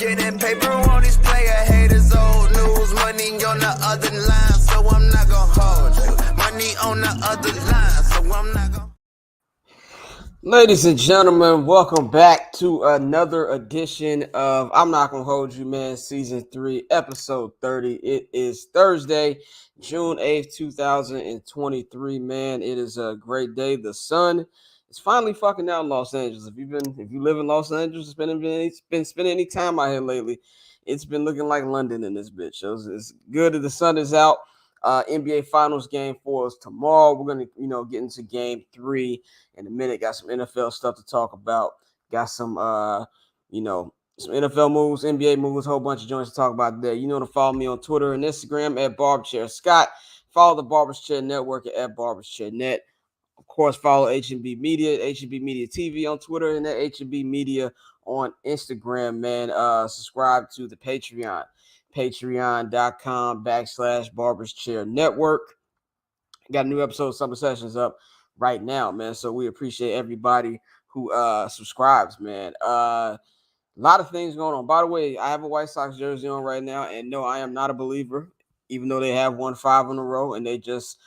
getting paper on these player haters. Old news, money on the other line, so I'm not gonna hold you. Money on the other line, so I'm not gonna. Ladies and gentlemen, welcome back to another edition of I'm Not Gonna Hold You, Man, Season 3, Episode 30. It is Thursday, June 8th, 2023, man. It is a great day. The sun is finally fucking out in Los Angeles. If you live in Los Angeles, been spending any time out here lately, it's been looking like London in this bitch. So it's good that the sun is out. NBA Finals Game 4 is tomorrow. We're gonna, get into Game 3 in a minute. Got some NFL stuff to talk about. Got some, some NFL moves, NBA moves, a whole bunch of joints to talk about today. You know to follow me on Twitter and Instagram at BarberChairScott. Follow the Barbers Chair Network at BarbersChairNet. Of course, follow H&B Media, H&B Media TV on Twitter, and at H&B Media on Instagram, man. Subscribe to the Patreon. Patreon.com/Barbers Chair Network. Got a new episode of Summer Sessions up right now, man. So we appreciate everybody who subscribes, man. A lot of things going on. By the way, I have a White Sox jersey on right now, and no, I am not a believer, even though they have won 5 in a row, and they just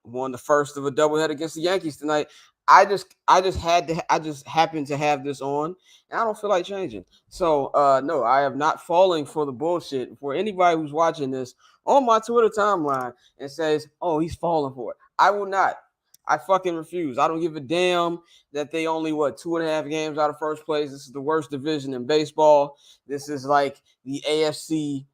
won the first of a doubleheader against the Yankees tonight. I just happened to have this on, and I don't feel like changing. So, no, I am not falling for the bullshit. For anybody who's watching this on my Twitter timeline and says, "Oh, he's falling for it," I will not. I fucking refuse. I don't give a damn that they only 2.5 games out of first place. This is the worst division in baseball. This is like the AFC,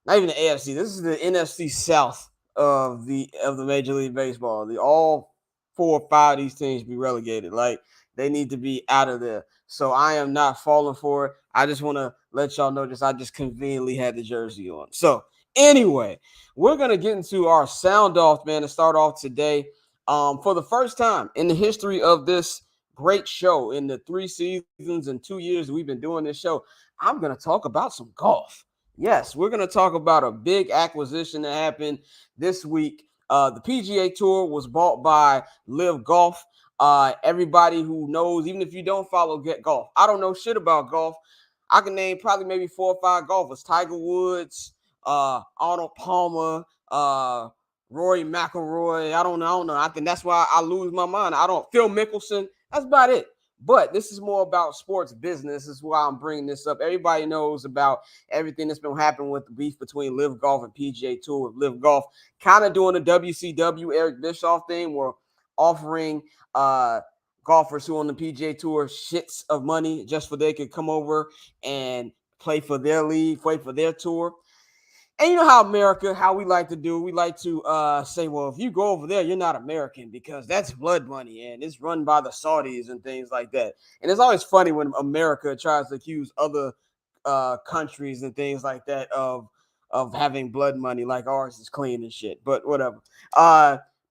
not even the AFC. This is the NFC South of the Major League Baseball. All 4 or 5 of these teams be relegated. Like, they need to be out of there. So I am not falling for it. I just want to let y'all know I just conveniently had the jersey on. So anyway, we're going to get into our sound off, man, to start off today. For the first time in the history of this great show, in the 3 seasons and 2 years we've been doing this show, I'm going to talk about some golf. Yes, we're going to talk about a big acquisition that happened this week. The PGA Tour was bought by LIV Golf. Everybody who knows, even if you don't follow golf, I don't know shit about golf. I can name probably maybe 4 or 5 golfers: Tiger Woods, Arnold Palmer, Rory McIlroy. I don't know. I think that's why I lose my mind. Phil Mickelson. That's about it. But this is more about sports business. This is why I'm bringing this up. Everybody knows about everything that's been happening with the beef between LIV Golf and PGA Tour. With LIV Golf kind of doing the WCW Eric Bischoff thing, where offering golfers who on the PGA Tour shits of money just so they could come over and play for their league, play for their tour. And you know how we like to do. We like to say, well, if you go over there, you're not American because that's blood money and it's run by the Saudis and things like that. And it's always funny when America tries to accuse other countries and things like that of having blood money, like ours is clean and shit. But whatever.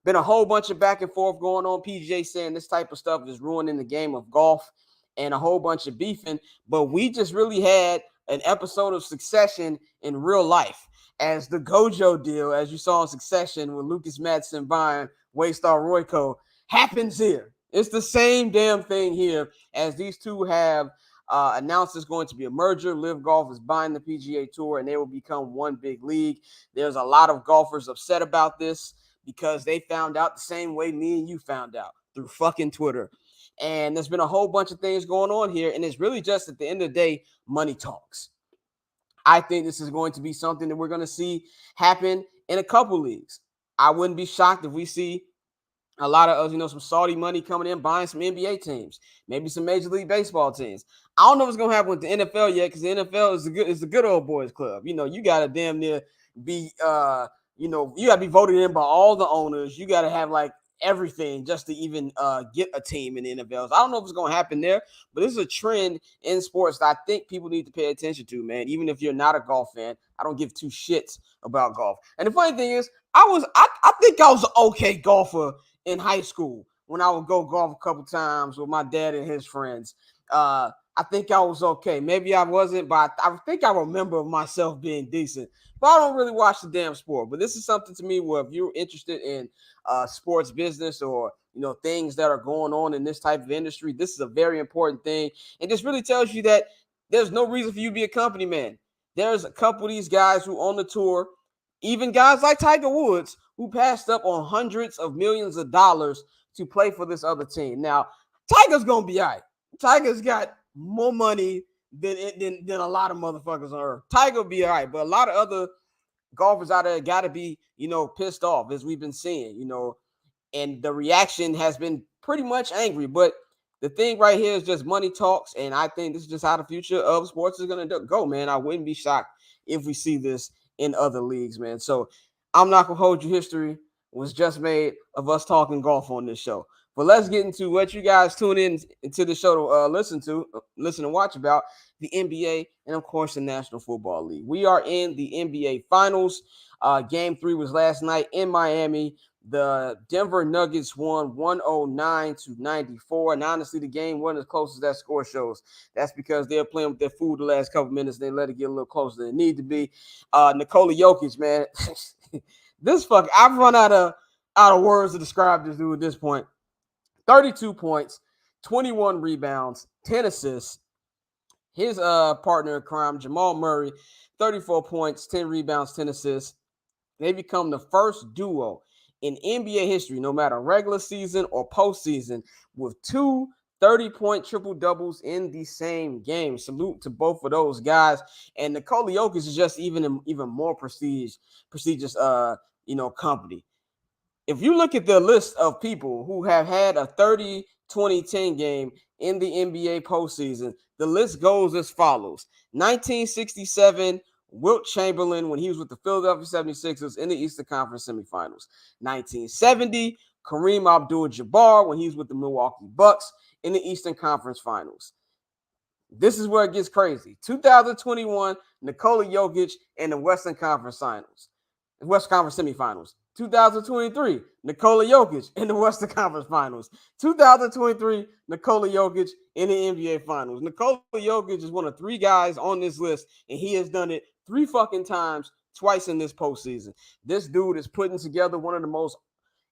Been a whole bunch of back and forth going on. PGA saying this type of stuff is ruining the game of golf and a whole bunch of beefing. But we just really had an episode of Succession in real life. As the Gojo deal, as you saw in Succession with Lucas Madsen buying Waystar Royco, happens here. It's the same damn thing here, as these two have announced it's going to be a merger. LIV Golf is buying the PGA Tour, and they will become one big league. There's a lot of golfers upset about this because they found out the same way me and you found out, through fucking Twitter. And there's been a whole bunch of things going on here, and it's really just, at the end of the day, money talks. I think this is going to be something that we're going to see happen in a couple leagues. I wouldn't be shocked if we see a lot of, some Saudi money coming in, buying some NBA teams, maybe some Major League Baseball teams. I don't know what's going to happen with the NFL yet, because the NFL is the good old boys club. You got to damn near be, you got to be voted in by all the owners. You got to have everything just to even get a team in the NFL. So I don't know if it's going to happen there, but this is a trend in sports that I think people need to pay attention to, man. Even if you're not a golf fan, I don't give 2 shits about golf. And the funny thing is, I think I was an okay golfer in high school when I would go golf a couple times with my dad and his friends. I think I was okay. Maybe I wasn't, but I think I remember myself being decent. But I don't really watch the damn sport. But this is something to me where if you're interested in sports business or, things that are going on in this type of industry, this is a very important thing. And this really tells you that There's no reason for you to be a company man. There's a couple of these guys who on the tour, even guys like Tiger Woods, who passed up on hundreds of millions of dollars to play for this other team. Now, Tiger's gonna be all right. Tiger's got more money than a lot of motherfuckers on earth. Tiger will be all right, but a lot of other golfers out there got to be, pissed off, as we've been seeing, and the reaction has been pretty much angry. But the thing right here is just money talks, and I think this is just how the future of sports is going to go, man. I wouldn't be shocked if we see this in other leagues, man. So I'm not going to hold you. History was just made of us talking golf on this show. But let's get into what you guys tune in into the show to listen and watch about the NBA and, of course, the National Football League. We are in the NBA Finals. Game 3 was last night in Miami. The Denver Nuggets won 109-94. And honestly, the game wasn't as close as that score shows. That's because they're playing with their food the last couple minutes. They let it get a little closer than it need to be. Nikola Jokic, man. I've run out of words to describe this dude at this point. 32 points, 21 rebounds, 10 assists. His partner in crime, Jamal Murray, 34 points, 10 rebounds, 10 assists. They become the first duo in NBA history, no matter regular season or postseason, with two 30-point triple-doubles in the same game. Salute to both of those guys. And Nikola Jokic is just even more prestigious, company. If you look at the list of people who have had a 30-20-10 game in the NBA postseason, the list goes as follows. 1967, Wilt Chamberlain when he was with the Philadelphia 76ers in the Eastern Conference semifinals. 1970, Kareem Abdul-Jabbar when he was with the Milwaukee Bucks in the Eastern Conference finals. This is where it gets crazy. 2021, Nikola Jokic in the Western Conference semifinals. 2023, Nikola Jokic in the Western Conference Finals. 2023, Nikola Jokic in the NBA Finals. Nikola Jokic is one of 3 guys on this list, and he has done it 3 fucking times, twice in this postseason. This dude is putting together one of the most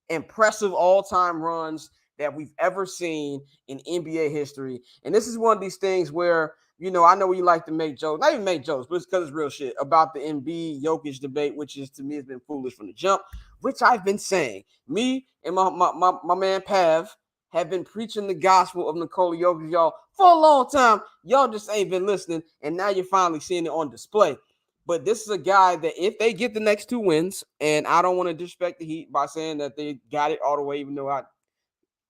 impressive all-time runs that we've ever seen in NBA history. And this is one of these things where, I know we like to make jokes, not even make jokes, but it's because it's real shit about the Embiid Jokic debate, which is, to me, has been foolish from the jump, which I've been saying. Me and my man Pav have been preaching the gospel of Nikola Jokic, y'all, for a long time. Y'all just ain't been listening, and now you're finally seeing it on display. But this is a guy that if they get the next 2 wins, and I don't want to disrespect the Heat by saying that they got it all the way, even though I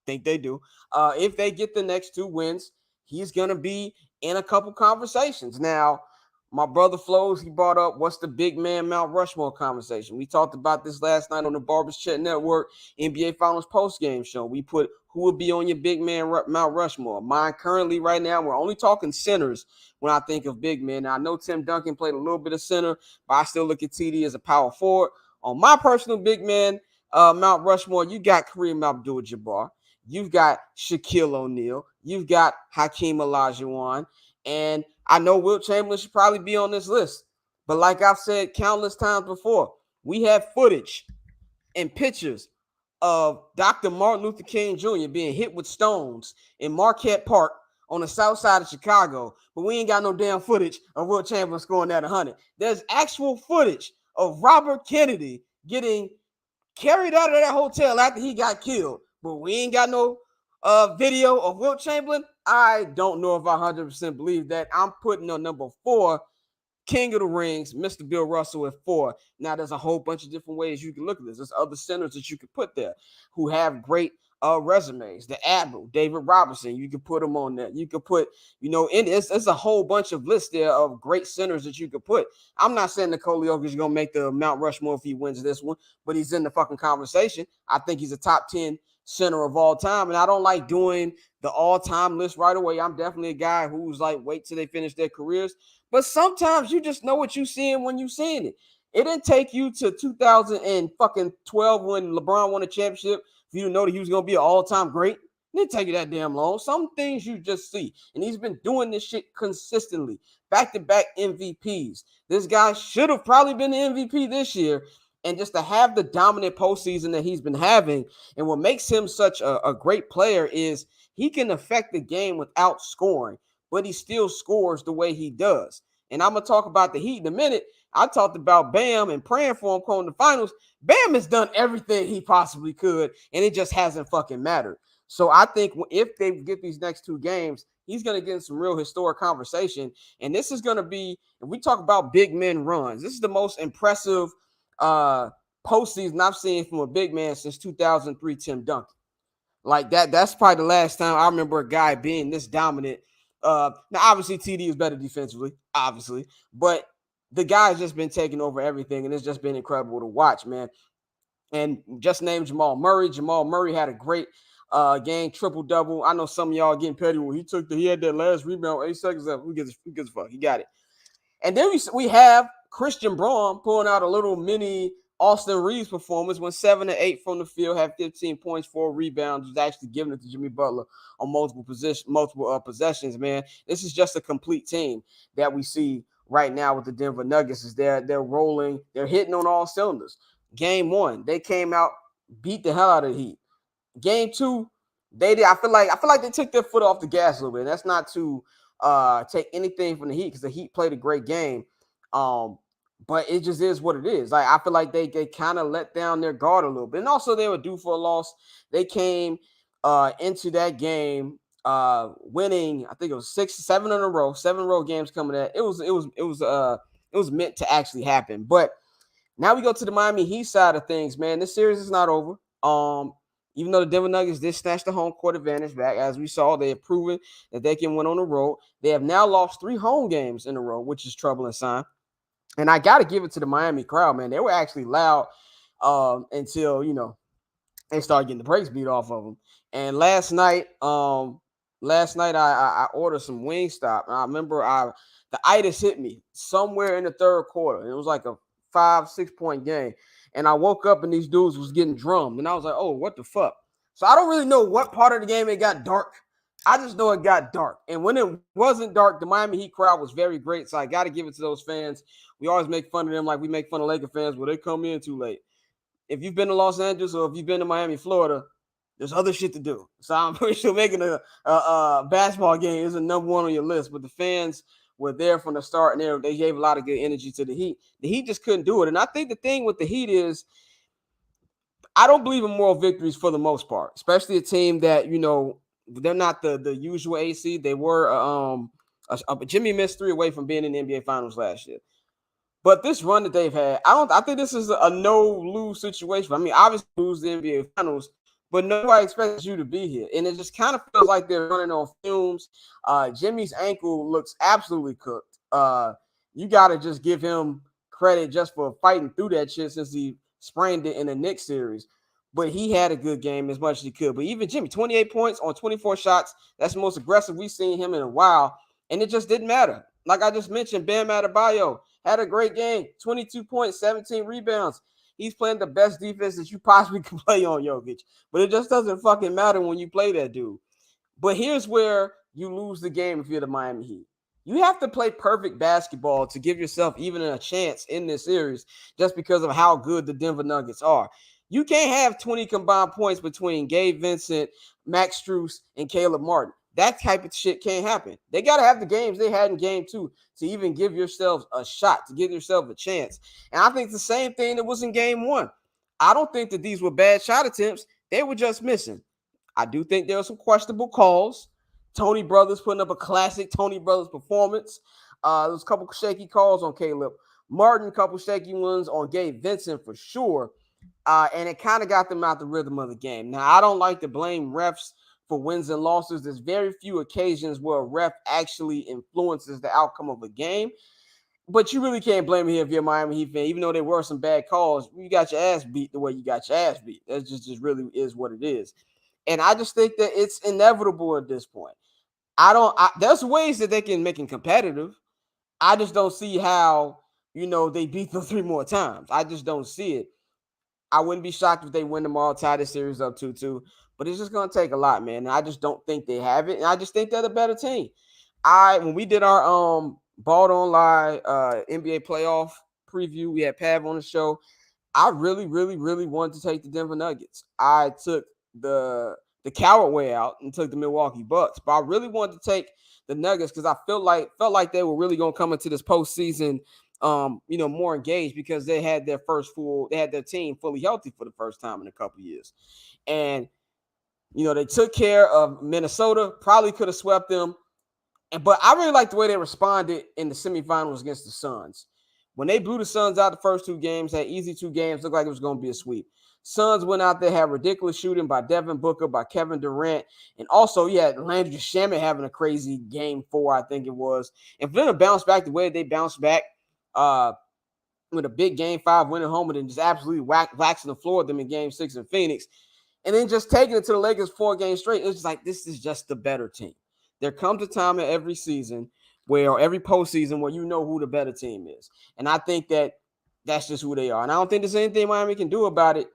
think they do. If they get the next 2 wins, he's going to be in a couple conversations. Now, my brother Flows, he brought up what's the big man Mount Rushmore conversation. We talked about this last night on the Barber's Chat Network NBA Finals postgame show. We put who would be on your big man Mount Rushmore. Mine currently right now, we're only talking centers when I think of big men. Now, I know Tim Duncan played a little bit of center, but I still look at TD as a power forward. On my personal big man Mount Rushmore, you got Kareem Abdul-Jabbar. You've got Shaquille O'Neal. You've got Hakeem Olajuwon. And I know Wilt Chamberlain should probably be on this list. But like I've said countless times before, we have footage and pictures of Dr. Martin Luther King Jr. being hit with stones in Marquette Park on the south side of Chicago. But we ain't got no damn footage of Wilt Chamberlain scoring that 100. There's actual footage of Robert Kennedy getting carried out of that hotel after he got killed. But we ain't got no video of Wilt Chamberlain. I don't know if I 100% believe that. I'm putting on number 4, King of the Rings, Mr. Bill Russell at 4. Now, there's a whole bunch of different ways you can look at this. There's other centers that you could put there who have great resumes. The Admiral, David Robinson, you could put him on there. You could put, it's a whole bunch of lists there of great centers that you could put. I'm not saying Nikola Jokic is going to make the Mount Rushmore if he wins this one, but he's in the fucking conversation. I think he's a top 10 center of all time, and I don't like doing the all-time list right away. I'm definitely a guy who's like, wait till they finish their careers. But sometimes you just know what you're seeing when you're seeing it. It didn't take you to 2012 when LeBron won a championship for you to know that he was going to be an all-time great. It didn't take you that damn long. Some things you just see. And he's been doing this shit consistently. Back-to-back MVPs. This guy should have probably been the MVP this year. And just to have the dominant postseason that he's been having, and what makes him such a great player is he can affect the game without scoring. but he still scores the way he does. And I'm going to talk about the Heat in a minute. I talked about Bam and praying for him going to the finals. Bam has done everything he possibly could, and it just hasn't fucking mattered. So I think if they get these next 2 games, he's going to get in some real historic conversation. And this is going to be, if we talk about big men runs, this is the most impressive postseason I've seen from a big man since 2003 Tim Duncan. Like that's probably the last time I remember a guy being this dominant. Now, obviously, TD is better defensively, obviously, but the guy's just been taking over everything, and it's just been incredible to watch, man. And just named Jamal Murray. Jamal Murray had a great game, triple-double. I know some of y'all getting petty when he had that last rebound, 8 seconds left. Who gives a fuck? He got it. And then we have Christian Braun pulling out a little mini Austin Reeves performance, went 7 of 8 from the field, had 15 points, 4 rebounds, was actually giving it to Jimmy Butler on multiple possessions, man. This is just a complete team that we see right now with the Denver Nuggets. Is they're rolling, they're hitting on all cylinders. Game 1, they came out, beat the hell out of the Heat. Game 2, they did. I feel like they took their foot off the gas a little bit. That's not to take anything from the Heat, because the Heat played a great game. But it just is what it is. Like, I feel like they kind of let down their guard a little bit. And also they were due for a loss. They came into that game winning, I think it was 7 in a row, 7 row games coming at. It was meant to actually happen. But now we go to the Miami Heat side of things, man. This series is not over. Even though the Denver Nuggets did snatch the home court advantage back, as we saw, they have proven that they can win on the road. They have now lost 3 home games in a row, which is troubling sign. And I got to give it to the Miami crowd, man. They were actually loud until, they started getting the brakes beat off of them. And last night I ordered some Wingstop. And I remember the itis hit me somewhere in the third quarter. It was like a 5-6 point game. And I woke up and these dudes was getting drummed. And I was like, oh, what the fuck? So I don't really know what part of the game it got dark. I just know it got dark. And when it wasn't dark, the Miami Heat crowd was very great. So I got to give it to those fans. We always make fun of them like we make fun of Laker fans where they come in too late. If you've been to Los Angeles or if you've been to Miami, Florida, there's other shit to do. So I'm pretty sure making a basketball game isn't number 1 on your list. But the fans were there from the start, and they gave a lot of good energy to the Heat. The Heat just couldn't do it. And I think the thing with the Heat is I don't believe in moral victories for the most part, especially a team that, they're not the usual AC. They were Jimmy missed 3 away from being in the NBA Finals last year. But this run that they've had, I think this is a no-lose situation. I mean, obviously lose the NBA Finals, but nobody expects you to be here. And it just kind of feels like they're running on fumes. Jimmy's ankle looks absolutely cooked. You got to just give him credit just for fighting through that shit since he sprained it in the Knicks series. But he had a good game as much as he could. But even Jimmy, 28 points on 24 shots. That's the most aggressive we've seen him in a while. And it just didn't matter. Like I just mentioned, Bam Adebayo had a great game. 22 points, 17 rebounds. He's playing the best defense that you possibly can play on Jokic. But it just doesn't fucking matter when you play that dude. But here's where you lose the game if you're the Miami Heat. You have to play perfect basketball to give yourself even a chance in this series just because of how good the Denver Nuggets are. You can't have 20 combined points between Gabe Vincent, Max Strus, and Caleb Martin. That type of shit can't happen. They got to have the games they had in game 2 to even give yourselves a shot, to give yourself a chance. And I think the same thing that was in game 1. I don't think that these were bad shot attempts. They were just missing. I do think there were some questionable calls. Tony Brothers putting up a classic Tony Brothers performance. There was a couple shaky calls on Caleb Martin, a couple shaky ones on Gabe Vincent for sure. And it kind of got them out the rhythm of the game. Now, I don't like to blame refs for wins and losses. There's very few occasions where a ref actually influences the outcome of a game. But you really can't blame me here if you're a Miami Heat fan. Even though there were some bad calls, you got your ass beat the way you got your ass beat. That just really is what it is. And I just think that it's inevitable at this point. There's ways that they can make it competitive. I just don't see how, they beat them 3 more times. I just don't see it. I wouldn't be shocked if they win tomorrow, tie the series up 2-2. But it's just going to take a lot, man. And I just don't think they have it. And I just think they're the better team. When we did our Balled On Live NBA playoff preview, we had Pav on the show. I really, really, really wanted to take the Denver Nuggets. I took the the coward way out and took the Milwaukee Bucks. But I really wanted to take the Nuggets because I felt like they were really going to come into this postseason, more engaged because they had their team fully healthy for the first time in a couple of years. And, they took care of Minnesota, probably could have swept them. But I really like the way they responded in the semifinals against the Suns. When they blew the Suns out the first 2 games, had easy 2 games, looked like it was going to be a sweep. Suns went out there, had ridiculous shooting by Devin Booker, by Kevin Durant, and also Landry Shamet having a crazy game 4, I think it was. And for them to bounce back the way they bounced back with a big game 5 winning home and then just absolutely waxing the floor with them in game 6 in Phoenix, and then just taking it to the Lakers 4 games straight, it was just like, this is just the better team. There comes a time in every season or every postseason where you know who the better team is. And I think that's just who they are. And I don't think there's anything Miami can do about it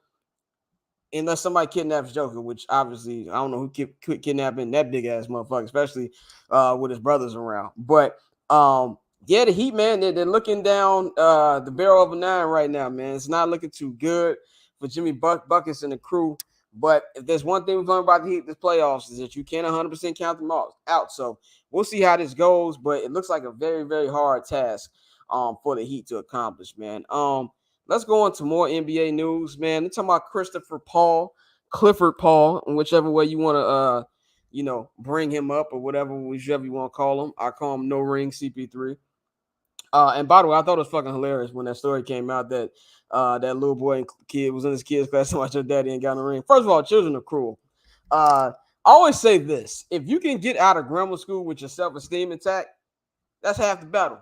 unless somebody kidnaps Joker, which obviously I don't know who kidnapping that big-ass motherfucker, especially with his brothers around. But, the Heat, man, they're looking down the barrel of a 9 right now, man. It's not looking too good for Jimmy Buckets and the crew. But if there's one thing we've learned about the Heat this playoffs is that you can't 100% count them out. So we'll see how this goes, but it looks like a very, very hard task for the Heat to accomplish, man. Let's go on to more NBA news, man. We're talking about Clifford Paul, in whichever way you want to, bring him up or whichever you want to call him. I call him No Ring CP3. And by the way, I thought it was fucking hilarious when that story came out that that little boy and kid was in his kid's class and watched their daddy ain't got no ring. First of all, children are cruel. I always say this: if you can get out of grammar school with your self-esteem intact, that's half the battle.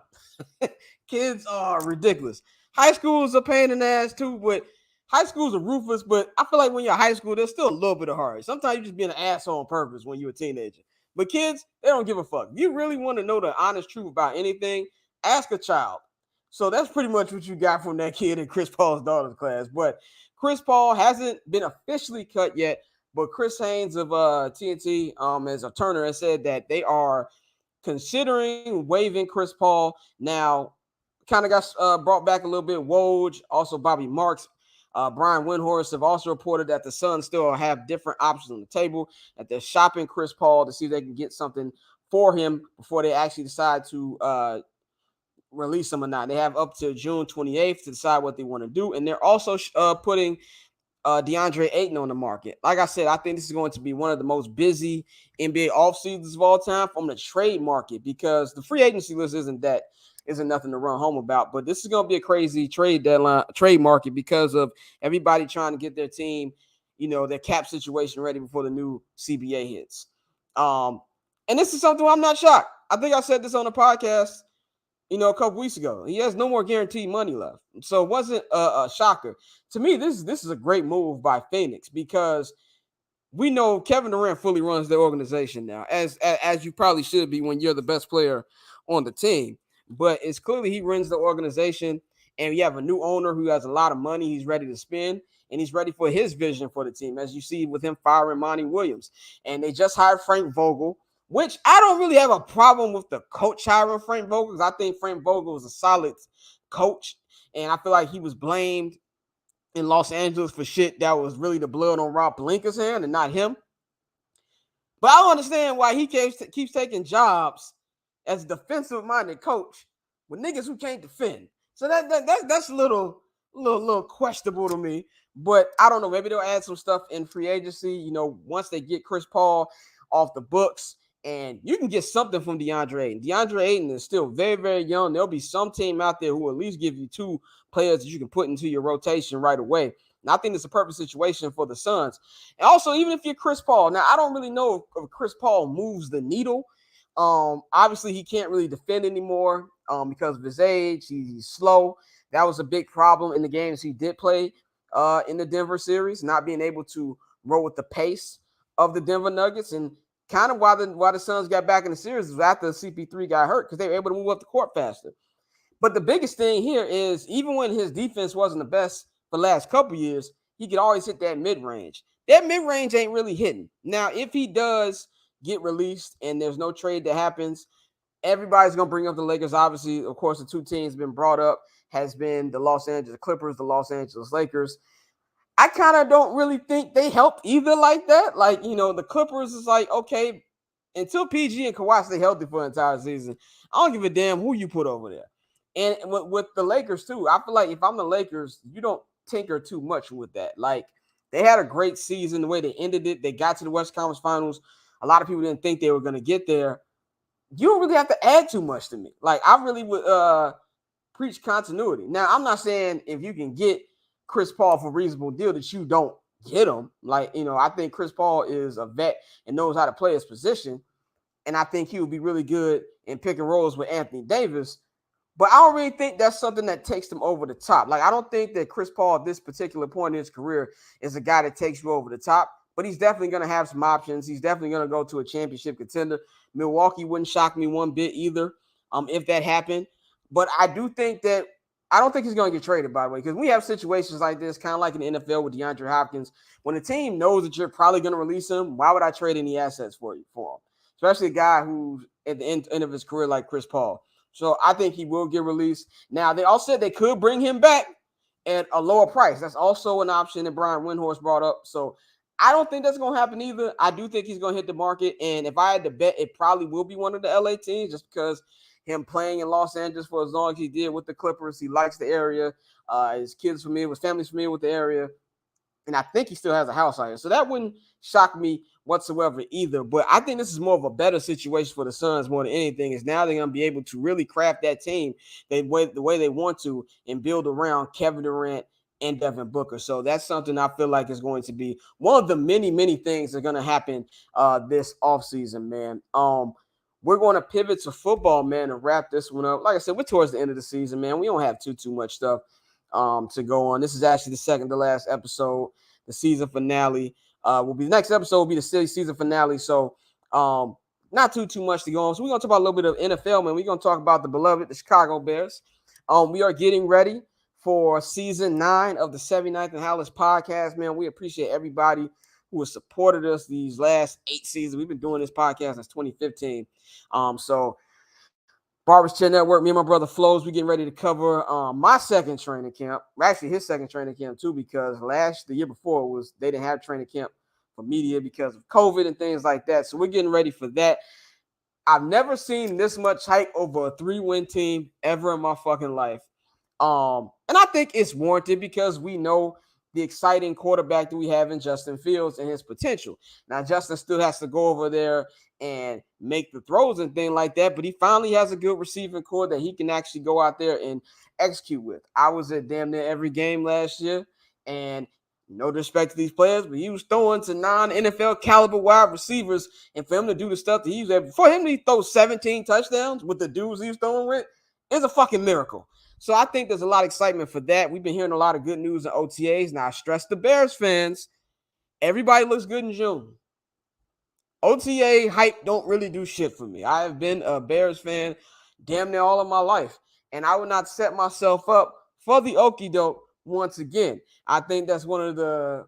Kids are ridiculous. High school is a pain in the ass too, but high schools are ruthless. But I feel like when you're in high school, there's still a little bit of heart. Sometimes you just being an asshole on purpose when you're a teenager. But kids, they don't give a fuck. If you really want to know the honest truth about anything, ask a child. So that's pretty much what you got from that kid in Chris Paul's daughter's class. But Chris Paul hasn't been officially cut yet. But Chris Haynes of TNT as a Turner has said that they are considering waiving Chris Paul. Now, kind of got brought back a little bit. Woj, also Bobby Marks, Brian Windhorst have also reported that the Suns still have different options on the table, that they're shopping Chris Paul to see if they can get something for him before they actually decide to release him or not. They have up to June 28th to decide what they want to do. And they're also putting DeAndre Ayton on the market. Like I said, I think this is going to be one of the most busy NBA off seasons of all time from the trade market, because the free agency list isn't nothing to run home about. But this is going to be a crazy trade market because of everybody trying to get their team, their cap situation ready before the new CBA hits. And this is something I'm not shocked. I think I said this on the podcast, a couple weeks ago. He has no more guaranteed money left. So it wasn't a shocker. To me, this is a great move by Phoenix, because we know Kevin Durant fully runs the organization now, as you probably should be when you're the best player on the team. But it's clearly he runs the organization, and you have a new owner who has a lot of money he's ready to spend, and he's ready for his vision for the team, as you see with him firing Monty Williams. And they just hired Frank Vogel, which I don't really have a problem with the coach hiring Frank Vogel, because I think Frank Vogel is a solid coach, and I feel like he was blamed in Los Angeles for shit that was really the blood on Rob Pelinka's hand and not him. But I don't understand why he keeps taking jobs as a defensive-minded coach with niggas who can't defend. So that's a little questionable to me. But I don't know. Maybe they'll add some stuff in free agency, once they get Chris Paul off the books. And you can get something from DeAndre Ayton. DeAndre Ayton is still very, very young. There'll be some team out there who will at least give you 2 players that you can put into your rotation right away. And I think it's a perfect situation for the Suns. And also, even if you're Chris Paul, now I don't really know if Chris Paul moves the needle. Obviously, he can't really defend anymore because of his age. He's slow. That was a big problem in the games he did play in the Denver series, not being able to roll with the pace of the Denver Nuggets. And kind of why the Suns got back in the series was after CP3 got hurt, because they were able to move up the court faster. But the biggest thing here is, even when his defense wasn't the best for the last couple years, he could always hit that mid-range. That mid-range ain't really hitting. Now, if he does get released and there's no trade that happens, everybody's going to bring up the Lakers. Obviously, of course, the 2 teams been brought up has been the Los Angeles Clippers, the Los Angeles Lakers. I kind of don't really think they help either like that. Like, the Clippers is like, okay, until PG and Kawhi stay healthy for the entire season, I don't give a damn who you put over there. And with the Lakers too, I feel like if I'm the Lakers, you don't tinker too much with that. Like, they had a great season the way they ended it. They got to the West Conference Finals. A lot of people didn't think they were going to get there. You don't really have to add too much to me. Like, I really would preach continuity. Now, I'm not saying if you can get Chris Paul for a reasonable deal that you don't get him. Like, I think Chris Paul is a vet and knows how to play his position. And I think he would be really good in pick and rolls with Anthony Davis. But I don't really think that's something that takes them over the top. Like, I don't think that Chris Paul at this particular point in his career is a guy that takes you over the top. But he's definitely going to have some options. He's definitely going to go to a championship contender. Milwaukee wouldn't shock me one bit either, if that happened. But I don't think he's going to get traded, by the way, because we have situations like this, kind of like in the NFL with DeAndre Hopkins. When the team knows that you're probably going to release him, why would I trade any assets for him? Especially a guy who's at the end of his career like Chris Paul. So I think he will get released. Now, they all said they could bring him back at a lower price. That's also an option that Brian Windhorst brought up. So I don't think that's going to happen either. I do think he's going to hit the market. And if I had to bet, it probably will be one of the LA teams just because him playing in Los Angeles for as long as he did with the Clippers. He likes the area. His kids familiar, his family's familiar with the area. And I think he still has a house out here. So that wouldn't shock me whatsoever either. But I think this is more of a better situation for the Suns more than anything. Is now they're going to be able to really craft that team the way they want to and build around Kevin Durant and Devin Booker. So that's something I feel like is going to be one of the many, many things that are going to happen this offseason, man. We're going to pivot to football, man, and wrap this one up. Like I said, we're towards the end of the season, man. We don't have too much stuff to go on. This is actually the second to last episode. The season finale will be the next episode will be the season finale. So not too much to go on. So we're gonna talk about a little bit of NFL, man. We're gonna talk about the beloved, the Chicago Bears. We are getting ready for season 9 of the 79th and Hallis podcast, man. We appreciate everybody who has supported us these last 8 seasons. We've been doing this podcast since 2015. So Barbers Chair Network, me and my brother Flows, we getting ready to cover my second training camp. Actually, his second training camp too, because the year before they didn't have training camp for media because of COVID and things like that. So we're getting ready for that. I've never seen this much hype over a 3-win team ever in my fucking life. And I think it's warranted because we know the exciting quarterback that we have in Justin Fields and his potential. Now, Justin still has to go over there and make the throws and things like that, but he finally has a good receiving core that he can actually go out there and execute with. I was at damn near every game last year, and no disrespect to these players, but he was throwing to non-NFL caliber wide receivers, and for him to do the stuff that he was able, for him to throw 17 touchdowns with the dudes he was throwing with, is a fucking miracle. So I think there's a lot of excitement for that. We've been hearing a lot of good news in OTAs. Now, I stress the Bears fans, everybody looks good in June. OTA hype don't really do shit for me. I have been a Bears fan damn near all of my life, and I would not set myself up for the okie doke once again. I think that's one of the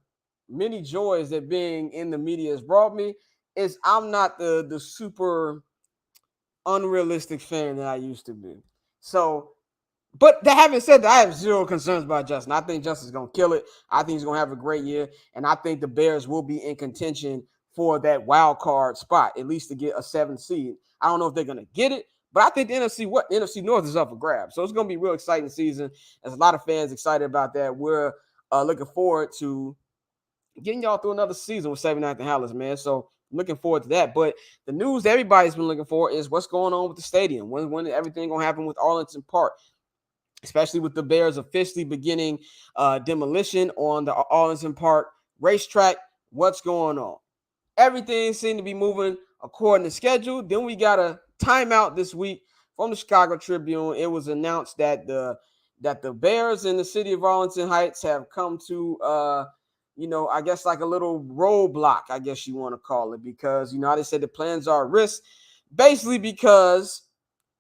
many joys that being in the media has brought me is I'm not the super unrealistic fan that I used to be. So, but that having said that, I have zero concerns about Justin. I think Justin's going to kill it. I think he's going to have a great year, and I think the Bears will be in contention for that wild card spot, at least to get a 7th seed. I don't know if they're going to get it, but I think the NFC North is up for grabs. So it's going to be a real exciting season. There's a lot of fans excited about that. We're looking forward to getting y'all through another season with 79th and Hallis, man. So looking forward to that. But the news that everybody's been looking for is what's going on with the stadium. When is everything going to happen with Arlington Park? Especially with the Bears officially beginning demolition on the Arlington Park racetrack. What's going on? Everything seemed to be moving according to schedule. Then we got a timeout this week from the Chicago Tribune. It was announced that the Bears in the city of Arlington Heights have come to, I guess like a little roadblock, I guess you want to call it, because, how they said the plans are at risk, basically because,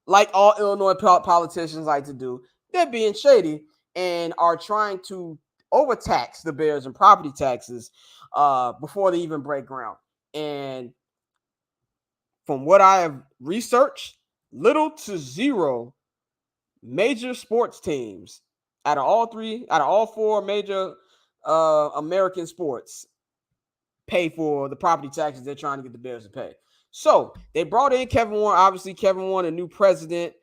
like all Illinois politicians like to do, they're being shady and are trying to overtax the Bears and property taxes before they even break ground. And from what I have researched, little to zero major sports teams out of all 4 major American sports pay for the property taxes they're trying to get the Bears to pay. So they brought in Kevin Warren. Obviously, Kevin Warren, a new president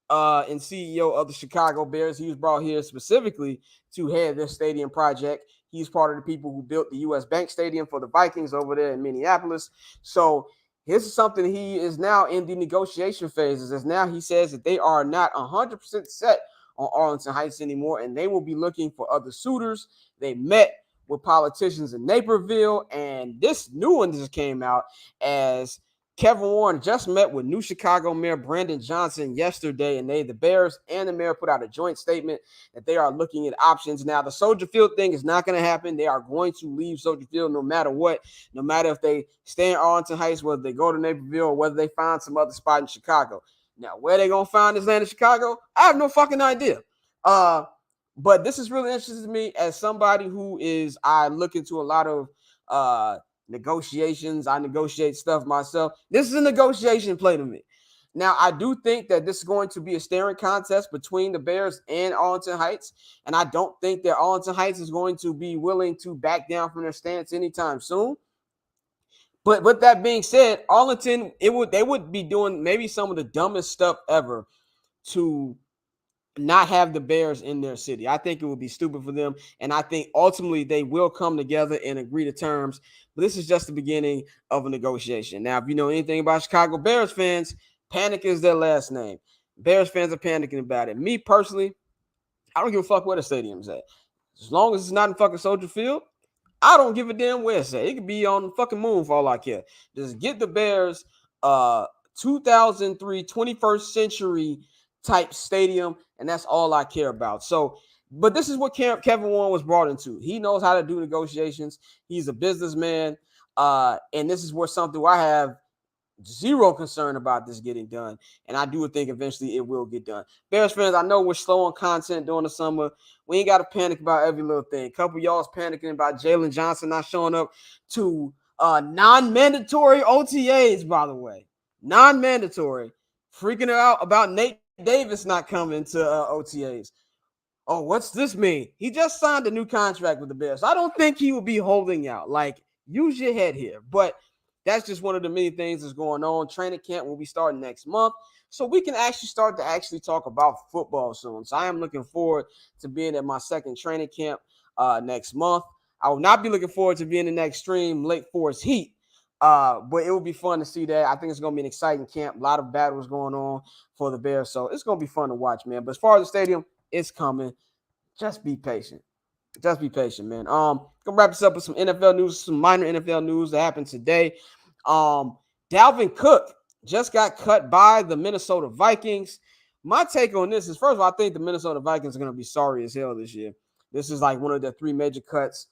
and CEO of the Chicago Bears. He was brought here specifically to head this stadium project. He's part of the people who built the U.S. Bank Stadium for the Vikings over there in Minneapolis. So this is something he is now in the negotiation phases. As now he says that they are not 100% set on Arlington Heights anymore, and they will be looking for other suitors. They met with politicians in Naperville, and this new one just came out as Kevin Warren just met with new Chicago Mayor Brandon Johnson yesterday, and the Bears and the mayor put out a joint statement that they are looking at options. Now, the Soldier Field thing is not going to happen. They are going to leave Soldier Field no matter what, no matter if they stay in Arlington Heights, whether they go to Naperville, or whether they find some other spot in Chicago. Now, where they going to find this land in Chicago? I have no fucking idea. But this is really interesting to me as somebody I look into a lot of negotiations. I negotiate stuff myself. This is a negotiation play to me. Now, I do think that this is going to be a staring contest between the Bears and Arlington Heights, and I don't think that Arlington Heights is going to be willing to back down from their stance anytime soon. But with that being said, Arlington, they would be doing maybe some of the dumbest stuff ever to not have the Bears in their city. I think it would be stupid for them, and I think ultimately they will come together and agree to terms. But this is just the beginning of a negotiation. Now, if you know anything about Chicago Bears fans, panic is their last name. Bears fans are panicking about it. Me personally, I don't give a fuck where the stadium's at. As long as it's not in fucking Soldier Field, I don't give a damn where it's at. It could be on the fucking moon for all I care. Just get the Bears 2003 21st century type stadium, and that's all I care about. So, but this is what Kevin Warren was brought into. He knows how to do negotiations. He's a businessman, and this is where something I have zero concern about this getting done, and I do think eventually it will get done. Bears fans, I know we're slow on content during the summer. We ain't got to panic about every little thing. A couple of y'all is panicking about Jalen Johnson not showing up to non-mandatory OTAs, by the way. Non-mandatory. Freaking out about Nate Davis not coming to OTAs. Oh, what's this mean? He just signed a new contract with the Bears. I don't think he will be holding out. Like, use your head here. But that's just one of the many things that's going on. Training camp will be starting next month, so we can actually start to talk about football soon. So I am looking forward to being at my second training camp next month. I will not be looking forward to being in the extreme Lake Forest heat, but it will be fun to see that. I think it's going to be an exciting camp. A lot of battles going on for the Bears, so it's going to be fun to watch, man. But as far as the stadium, it's coming. Just be patient. Just be patient, man. Gonna wrap this up with some NFL news, some minor NFL news that happened today. Dalvin Cook just got cut by the Minnesota Vikings. My take on this is, first of all, I think the Minnesota Vikings are going to be sorry as hell this year. This is like one of their three major cuts.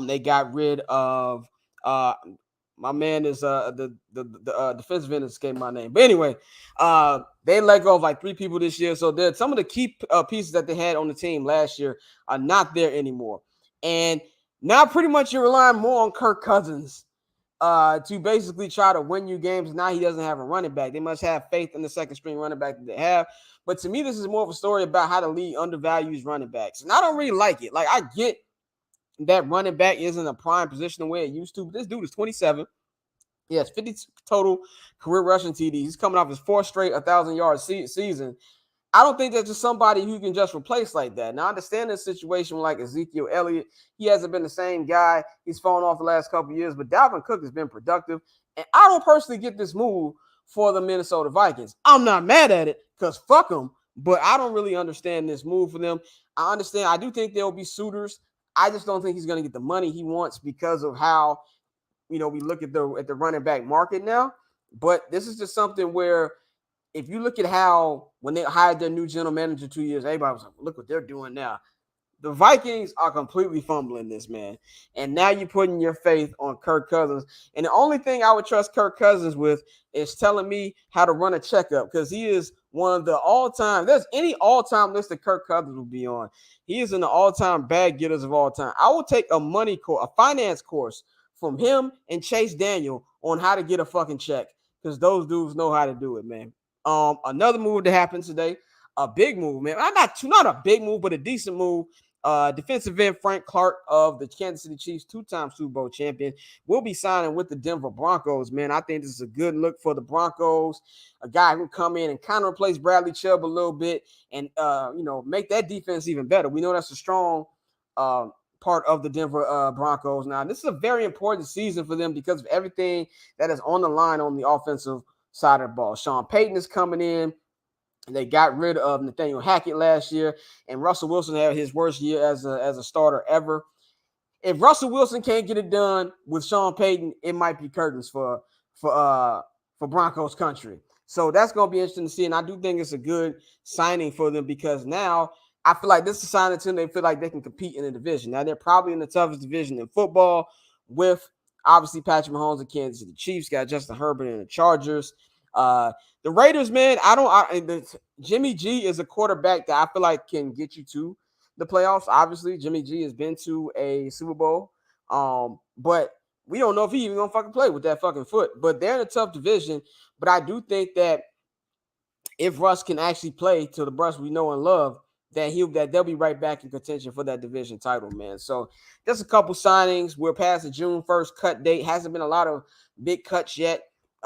They got rid of my man is the defensive end escaped my name. But anyway, they let go of like three people this year. So some of the key pieces that they had on the team last year are not there anymore. And now pretty much you're relying more on Kirk Cousins to basically try to win you games. Now he doesn't have a running back. They must have faith in the second string running back that they have. But to me, this is more of a story about how the league undervalues running backs. And I don't really like it. Like, I get that running back isn't a prime position the way it used to, but this dude is 27. He has 50 total career rushing TDs. He's coming off his fourth straight 1,000-yard season. I don't think that's just somebody who can just replace like that. Now, I understand this situation like Ezekiel Elliott. He hasn't been the same guy. He's fallen off the last couple of years, but Dalvin Cook has been productive. And I don't personally get this move for the Minnesota Vikings. I'm not mad at it because fuck them, but I don't really understand this move for them. I understand. I do think there will be suitors. I just don't think he's going to get the money he wants because of how, we look at the running back market now. But this is just something where, if you look at how when they hired their new general manager 2 years, everybody was like, look what they're doing now. The Vikings are completely fumbling this, man. And now you're putting your faith on Kirk Cousins. And the only thing I would trust Kirk Cousins with is telling me how to run a checkup, because he is one of the all-time – there's any all-time list that Kirk Cousins will be on. He is in the all-time bag getters of all time. I will take a finance course from him and Chase Daniel on how to get a fucking check, because those dudes know how to do it, man. Another move that happened today, a big move, man. Not a big move, but a decent move. Defensive end Frank Clark of the Kansas City Chiefs, two-time Super Bowl champion, will be signing with the Denver Broncos, man. I think this is a good look for the Broncos, a guy who come in and kind of replace Bradley Chubb a little bit and, make that defense even better. We know that's a strong part of the Denver Broncos. Now, this is a very important season for them because of everything that is on the line on the offensive side of the ball. Sean Payton is coming in. They got rid of Nathaniel Hackett last year, and Russell Wilson had his worst year as a starter ever. If Russell Wilson can't get it done with Sean Payton, it might be curtains for Broncos country. So that's going to be interesting to see, and I do think it's a good signing for them because now I feel like this is a signing to them. They feel like they can compete in the division. Now they're probably in the toughest division in football with obviously Patrick Mahomes and Kansas City Chiefs, got Justin Herbert and the Chargers. The Raiders, man, Jimmy G is a quarterback that I feel like can get you to the playoffs. Obviously, Jimmy G has been to a Super Bowl, but we don't know if he even gonna fucking play with that fucking foot. But they're in a tough division. But I do think that if Russ can actually play to the Russ we know and love, that they'll be right back in contention for that division title, man. So just a couple signings. We're past the June 1st cut date. Hasn't been a lot of big cuts yet.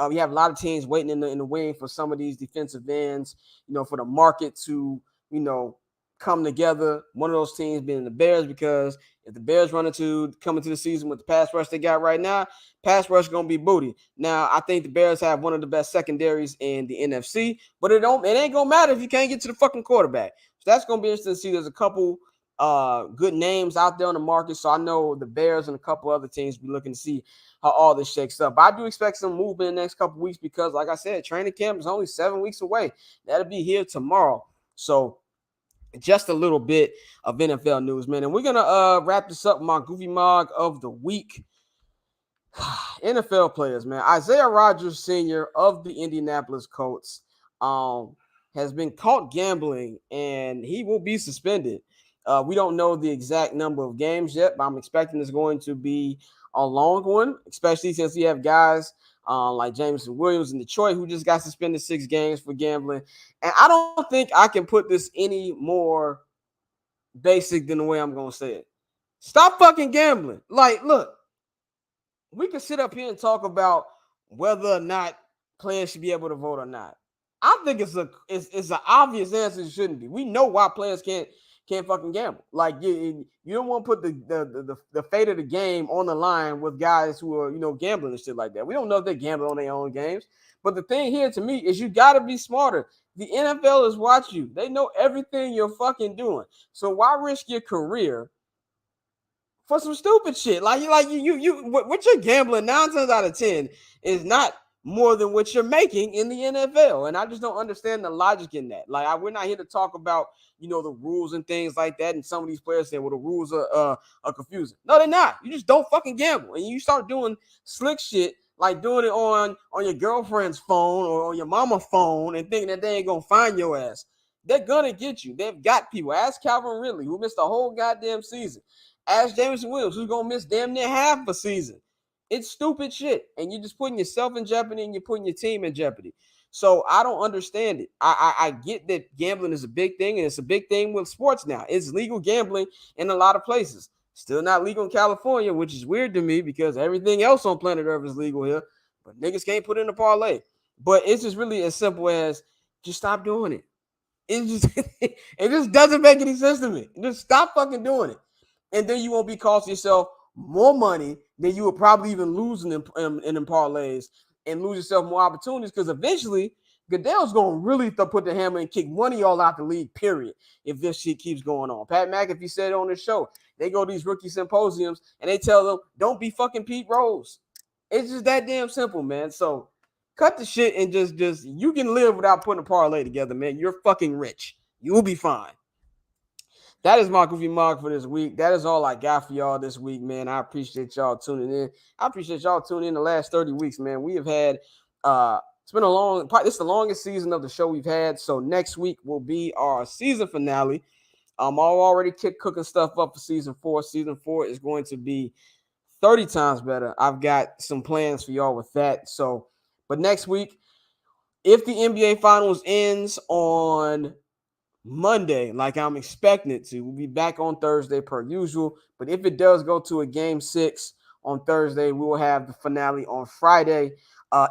We have a lot of teams waiting in the wing for some of these defensive ends, for the market to, come together. One of those teams being the Bears, because if the Bears come into the season with the pass rush they got right now, pass rush going to be booty. Now, I think the Bears have one of the best secondaries in the NFC, but it ain't going to matter if you can't get to the fucking quarterback. So that's going to be interesting to see. There's a couple good names out there on the market. So I know the Bears and a couple other teams be looking to see how all this shakes up. But I do expect some movement in the next couple weeks because, like I said, training camp is only 7 weeks away. That'll be here tomorrow. So just a little bit of NFL news, man. And we're going to wrap this up with my Goofy Mog of the week. NFL players, man. Isaiah Rodgers Sr. of the Indianapolis Colts has been caught gambling, and he will be suspended. We don't know the exact number of games yet, but I'm expecting it's going to be a long one, especially since we have guys like Jameson Williams in Detroit who just got suspended 6 games for gambling. And I don't think I can put this any more basic than the way I'm going to say it. Stop fucking gambling. Like, look, we can sit up here and talk about whether or not players should be able to vote or not. I think it's an obvious answer. It shouldn't be. We know why players can't fucking gamble. Like you don't want to put the fate of the game on the line with guys who are gambling and shit like that. We don't know if they gamble on their own games. But the thing here to me is you got to be smarter. The NFL is watching you. They know everything you're fucking doing. So why risk your career for some stupid shit? Like you what you're gambling 9 times out of 10 is not more than what you're making in the NFL. And I just don't understand the logic in that. Like, we're not here to talk about, the rules and things like that. And some of these players say, well, the rules are confusing. No, they're not. You just don't fucking gamble. And you start doing slick shit, like doing it on your girlfriend's phone or on your mama's phone and thinking that they ain't going to find your ass. They're going to get you. They've got people. Ask Calvin Ridley, who missed the whole goddamn season. Ask Jameson Williams, who's going to miss damn near half a season. It's stupid shit, and you're just putting yourself in jeopardy and you're putting your team in jeopardy. So I don't understand it. I get that gambling is a big thing, and it's a big thing with sports now. It's legal gambling in a lot of places. Still not legal in California, which is weird to me because everything else on planet Earth is legal here, but niggas can't put in a parlay. But it's just really as simple as just stop doing it. It just doesn't make any sense to me. Just stop fucking doing it, and then you won't be costing yourself more money than you would probably even lose in parlays and lose yourself more opportunities because eventually Goodell's going to really put the hammer and kick one of y'all out the league, period, if this shit keeps going on. Pat McAfee said on his show, they go to these rookie symposiums and they tell them, don't be fucking Pete Rose. It's just that damn simple, man. So cut the shit and just you can live without putting a parlay together, man. You're fucking rich. You'll be fine. That is my Goofy Mog for this week. That is all I got for y'all this week, man. I appreciate y'all tuning in. I appreciate y'all tuning in the last 30 weeks, man. We have had, it's been this is the longest season of the show we've had. So next week will be our season finale. I'm already cooking stuff up for season 4. Season 4 is going to be 30 times better. I've got some plans for y'all with that. So, but next week, if the NBA Finals ends on Monday, like I'm expecting it to. We'll be back on Thursday per usual. But if it does go to a game 6 on Thursday, we will have the finale on Friday.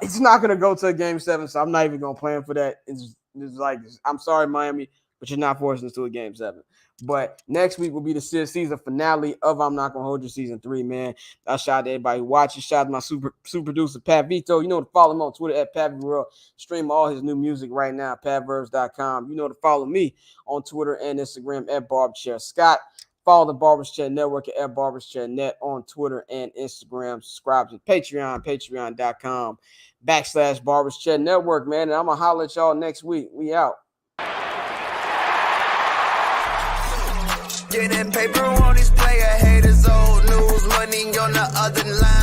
It's not going to go to a game 7, so I'm not even going to plan for that. It's like, I'm sorry, Miami, but you're not forcing us to a game 7. But next week will be the season finale of I'm Not Gonna Hold You season 3, man. Shout out to everybody watching. Shout out to my super producer, Pat Vito. You know to follow him on Twitter at Pat World. Stream all his new music right now at patverbs.com. You know to follow me on Twitter and Instagram at Barberchair Scott. Follow the Barbers Chair Network at BarbersChairNet on Twitter and Instagram. Subscribe to Patreon, patreon.com/Barbers Chair Network, man. And I'm going to holler at y'all next week. We out. Getting paper on these player haters, old news, money on the other line.